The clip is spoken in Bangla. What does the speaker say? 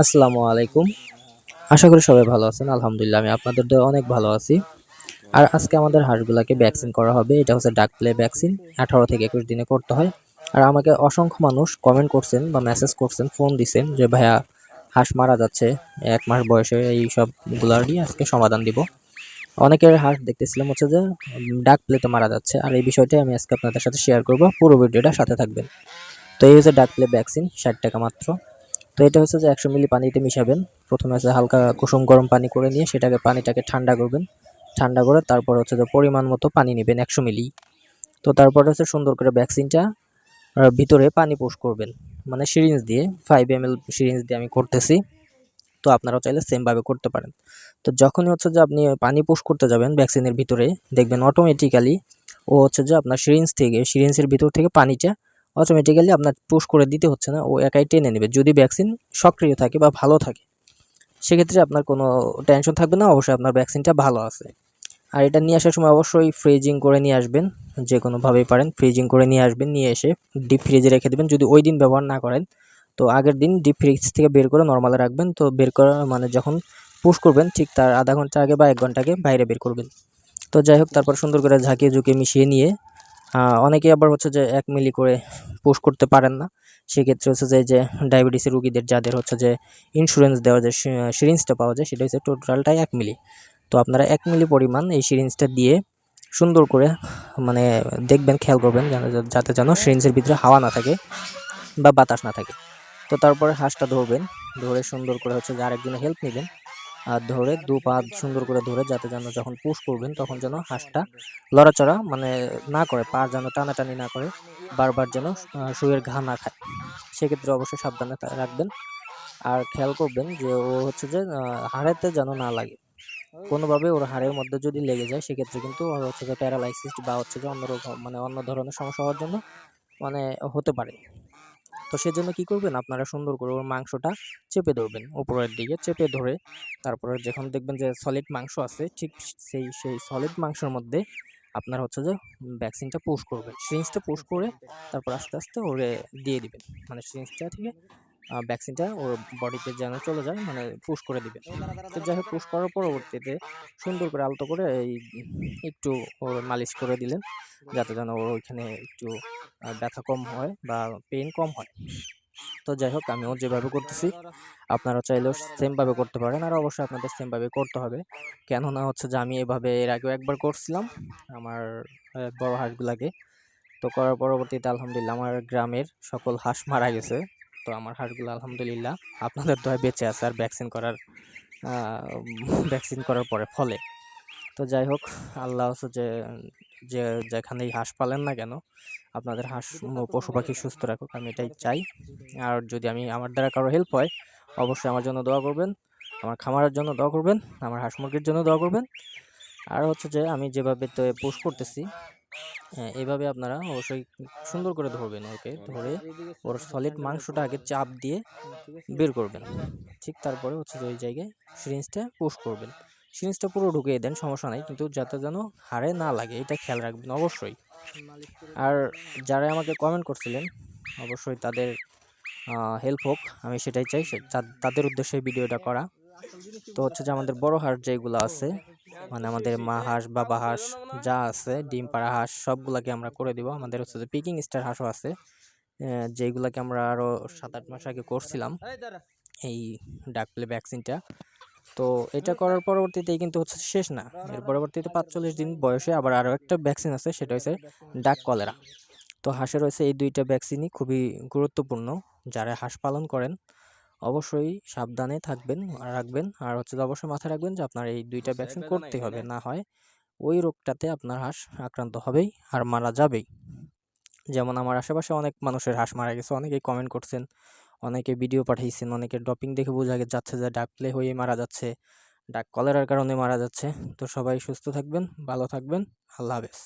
আসসালামু আলাইকুম। আশা করি সবাই ভালো আছেন। আলহামদুলিল্লাহ আমি আপনাদের দোয়ায় অনেক ভালো আছি। আর আজকে আমাদের হাঁসগুলাকে ভ্যাকসিন করা হবে। এটা হচ্ছে ডাক প্লে ভ্যাকসিন। ১৮ থেকে ২১ দিনে করতে হয়। আর আমাকে অসংখ্য মানুষ কমেন্ট করছেন বা মেসেজ করছেন, ফোন দিছেন যে ভাইয়া হাঁস মারা যাচ্ছে ১ মাস বয়সে, এই সবগুলারই আজকে সমাধান দিব। অনেকের হাঁস দেখতেছিলাম হচ্ছে যে ডাক প্লেতে মারা যাচ্ছে। আর এই বিষয়টাই আমি আজকে আপনাদের সাথে শেয়ার করব। পুরো ভিডিওটা সাথে থাকবেন। তো এই হচ্ছে ডাক প্লে ভ্যাকসিন, ৬০ টাকা মাত্র। তো এটা হচ্ছে যে ১০০ মিলি পানিতে মিশাবেন। প্রথমে হচ্ছে হালকা কুসুম গরম পানি করে নিয়ে পানিটাকে ঠান্ডা করবেন। ঠান্ডা করে তারপর হচ্ছে যে পরিমাণ মতো পানি নিবেন ১০০ মিলি। তো তারপরে হচ্ছে সুন্দর করে ভ্যাকসিনটা ভিতরে পানি পুশ করবেন। মানে সিরিঞ্জ দিয়ে 5 ml সিরিঞ্জ দিয়ে আমি করতেছি। তো আপনারাও চাইলে সেম ভাবে করতে পারেন। তো যখনই হচ্ছে যে আপনি পানি পুশ করতে যাবেন ভ্যাকসিনের ভিতরে, দেখবেন অটোমেটিক্যালি ও হচ্ছে যে আপনার সিরিঞ্জের ভিতর থেকে পানিটা অটোমেটিক্যালি আপনার পুশ করে দিতে হচ্ছে না, ও একাই টেনে নেবে। যদি ভ্যাকসিন সক্রিয় থাকে বা ভালো থাকে, সেক্ষেত্রে আপনার কোনো টেনশন থাকবে না, অবশ্যই আপনার ভ্যাকসিনটা ভালো আছে। আর এটা নিয়ে আসার সময় অবশ্যই ফ্রিজিং করে নিয়ে আসবেন। যে কোনোভাবেই পারেন ফ্রিজিং করে নিয়ে আসবেন, নিয়ে এসে ডিপ ফ্রিজে রেখে দেবেন। যদি ওই দিন ব্যবহার না করেন, তো আগের দিন ডিপ ফ্রিজ থেকে বের করে নরমালে রাখবেন। তো বের করা মানে যখন পুশ করবেন ঠিক তার আধা ঘন্টা আগে বা ১ ঘন্টা আগে বাইরে বের করবেন। তো যাই হোক, তারপর সুন্দর করে ঝাঁকিয়ে ঝুঁকিয়ে মিশিয়ে নিয়ে অনেকেই আবার হচ্ছে যে ১ মিলি করে পুশ করতে পারেন না। সেক্ষেত্রে হচ্ছে যে, ডায়াবেটিসের রোগীদের যাদের হচ্ছে যে ইন্স্যুরেন্স দেওয়া যে সিরিঞ্জটা পাওয়া যায়, সেটা হচ্ছে টোটালটাই ১ মিলি। তো আপনারা ১ মিলি পরিমাণ এই সিরিঞ্জটা দিয়ে সুন্দর করে মানে দেখবেন, খেয়াল করবেন যাতে যেন সিরিঞ্জের ভিতরে হাওয়া না থাকে বা বাতাস না থাকে। তো তারপরে হাঁসটা ধরবেন, ধরে সুন্দর করে হচ্ছে যে আরেকজনের হেল্প নিবেন। আর ধরে ২ পা সুন্দর করে ধরে, যাতে যেন যখন পুশ করবেন তখন যেন হাঁসটা লড়াচড়া মানে না করে, পা যেন টানাটানি না করে, বারবার যেন শুইয়ের ঘা না খায়। সেক্ষেত্রে অবশ্যই সাবধানে রাখবেন। আর খেয়াল করবেন যে ও হচ্ছে যে হাড়েতে যেন না লাগে। কোনোভাবে ওর হাড়ের মধ্যে যদি লেগে যায়, সেক্ষেত্রে কিন্তু ওর হচ্ছে যে প্যারালাইসিস বা হচ্ছে যে অন্য রকম মানে অন্য ধরনের সমস্যা হওয়ার জন্য মানে হতে পারে। তো সেজন্য কি করবেন, আপনারা সুন্দর করে ওর মাংসটা চেপে ধরবেন, উপরের দিকে চেপে ধরে তারপরে যখন দেখবেন যে সলিড মাংস আছে, ঠিক সেই সলিড মাংসের মধ্যে আপনার হচ্ছে যে ভ্যাকসিনটা পুশ করবেন, সিরিঞ্জটা পুশ করে তারপর আস্তে আস্তে ওরে দিয়ে দিবেন। মানে সিরিঞ্জটা থেকে ভ্যাকসিনটা ওর বডিতে যেন চলে যায়, মানে পুশ করে দিবেন। তো যাই হোক, পুশ করার পরবর্তীতে সুন্দর করে আলতো করে একটু ওর মালিশ করে দিলেন, যাতে যেন ওর ওইখানে একটু ব্যথা কম হয় বা পেইন কম হয়। তো যাই হোক, আমিও যেভাবে করতেছি আপনারা চাইলেও সেম ভাবে করতে পারেন। আর অবশ্যই আপনাদের সেম ভাবে করতে হবে। কেননা হচ্ছে যে আমি এভাবে এর আগেও একবার করছিলাম আমার বড় হাঁসগুলাকে। তো করার পরবর্তীতে আলহামদুলিল্লাহ আমার গ্রামের সকল হাঁস মারা গেছে। তো আমার হাঁসগুলো আলহামদুলিল্লাহ আপনাদের দয়ায় বেঁচে আছে আর ভ্যাকসিন করার ফলে। তো যাই হোক, আল্লাহ হচ্ছে যে যে যেখানেই হাঁস পালেন না কেন, আপনাদের পশু পাখি সুস্থ রাখুক, আমি এটাই চাই। আর যদি আমার দ্বারা কারো হেল্প হয়, অবশ্যই আমার জন্য দোয়া করবেন, আমার খামারের জন্য দোয়া করবেন, আমার হাঁস মুরগির জন্য দোয়া করবেন। আর হচ্ছে যে আমি যেভাবে তো পুশ করতেছি, হ্যাঁ, এভাবে আপনারা অবশ্যই সুন্দর করে ধরবেন, ওকে ধরে ওর সলিড মাংসটা আগে চাপ দিয়ে বের করবেন। ঠিক তারপরে হচ্ছে যে ওই জায়গায় সিরিঞ্জটা পুশ করবেন। সিরিঞ্জটা পুরো ঢুকিয়ে দেন, সমস্যা নাই, কিন্তু যাতে যেন হাড়ে না লাগে এটা খেয়াল রাখবেন অবশ্যই। আর যারা আমাকে কমেন্ট করছিলেন, অবশ্যই তাদের হেল্প হোক, আমি সেটাই চাই। তাদের উদ্দেশ্যে ভিডিওটা করা। তো হচ্ছে যে আমাদের বড় হাঁস যেগুলো আছে, মানে আমাদের মা হাঁস, বাবা হাঁস যা আছে, ডিম পাড়া হাঁস সবগুলাকে আমরা করে দিব। আমাদের হচ্ছে যে পিকিং স্টার হাঁসও আছে, যেগুলাকে আমরা আরও ৭-৮ মাস আগে করছিলাম এই ডাক প্লে ভ্যাকসিনটা। তো এটা করার পরবর্তীতেই কিন্তু হচ্ছে শেষ না, এর পরবর্তীতে ৪৫ দিন বয়সে আবার আরও একটা ভ্যাকসিন আছে, সেটা হচ্ছে ডাক কলেরা। তো হাঁসের হচ্ছে এই ২টা ভ্যাকসিনই খুবই গুরুত্বপূর্ণ। যারা হাঁস পালন করেন অবশ্যই সাবধানে থাকবেন আর রাখবেন। আর হচ্ছে যে অবশ্যই মাথায় রাখবেন যে আপনার এই ২টা ভ্যাকসিন করতেই হবে, না হয় ওই রোগটাতে আপনার হাঁস আক্রান্ত হবেই আর মারা যাবেই। যেমন আমার আশেপাশে অনেক মানুষের হাঁস মারা গেছে, অনেকেই কমেন্ট করছেন, অনেকে ভিডিও পাঠিয়েছেন, অনেকের ড্রপিং দেখে বোঝা যাচ্ছে যে ডাক প্লে হয়ে মারা যাচ্ছে, ডাক কলেরার কারণে মারা যাচ্ছে। তো সবাই সুস্থ থাকবেন, ভালো থাকবেন। আল্লাহ হাফেজ।